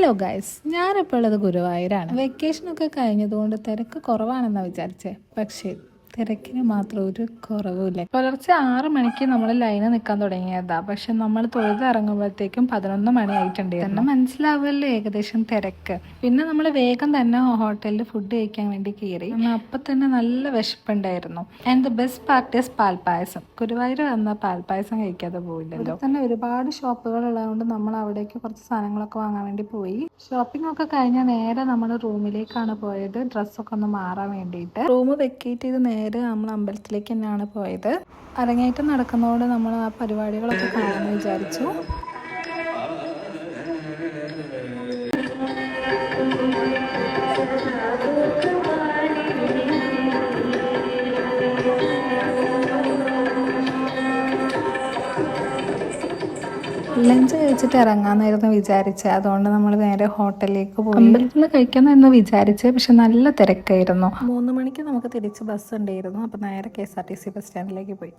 Hello guys, ഞാനിപ്പോൾ ഉള്ളത് ഗുരുവായൂരാണ്. വെക്കേഷനൊക്കെ കഴിഞ്ഞതുകൊണ്ട് തിരക്ക് കുറവാണെന്നാണ് വിചാരിച്ചേ. പക്ഷേ തിരക്കിന് മാത്രം ഒരു കുറവുമില്ല. പുലർച്ചെ 6 മണിക്ക് നമ്മൾ ലൈന് നിൽക്കാൻ തുടങ്ങിയതാ. പക്ഷെ നമ്മൾ തൊഴുത് ഇറങ്ങുമ്പോഴത്തേക്കും 11 മണി ആയിട്ടുണ്ട്. തന്നെ മനസ്സിലാവുമല്ലോ ഏകദേശം തിരക്ക്. പിന്നെ നമ്മൾ വേഗം തന്നെ ഹോട്ടലിൽ ഫുഡ് കഴിക്കാൻ വേണ്ടി കയറി. അപ്പം തന്നെ നല്ല വിശപ്പുണ്ടായിരുന്നു. And the best part is palpayasam. Guruvayur വന്ന പാൽപ്പായസം കഴിക്കാതെ പോയില്ലല്ലോ. തന്നെ ഒരുപാട് ഷോപ്പുകൾ ഉള്ളതുകൊണ്ട് നമ്മൾ അവിടേക്ക് കുറച്ച് സാധനങ്ങളൊക്കെ വാങ്ങാൻ വേണ്ടി പോയി. ഷോപ്പിംഗ് ഒക്കെ കഴിഞ്ഞാൽ നേരെ നമ്മൾ റൂമിലേക്കാണ് പോയത്, ഡ്രസ്സൊക്കെ ഒന്ന് മാറാൻ വേണ്ടിയിട്ട്. റൂം വെക്കേറ്റ് ചെയ്ത് നേരെ നമ്മൾ അമ്പലത്തിലേക്ക് തന്നെയാണ് പോയത്. അരങ്ങേറ്റം നടക്കുന്നതോടെ നമ്മൾ ആ പരിപാടികളൊക്കെ കാണാമെന്ന് വിചാരിച്ചു. ലഞ്ച് കഴിച്ചിട്ട് ഇറങ്ങാമെന്നായിരുന്നു വിചാരിച്ചത്. അതുകൊണ്ട് നമ്മൾ നേരെ ഹോട്ടലിലേക്ക് പോയി. അമ്പലത്തിൽ നിന്ന് കഴിക്കാമെന്ന് വിചാരിച്ചത്, പക്ഷെ നല്ല തിരക്കായിരുന്നു. 3 മണിക്ക് നമുക്ക് തിരിച്ച് ബസ് ഉണ്ടായിരുന്നു. അപ്പോൾ നേരെ KSRTC ബസ് സ്റ്റാൻഡിലേക്ക് പോയി.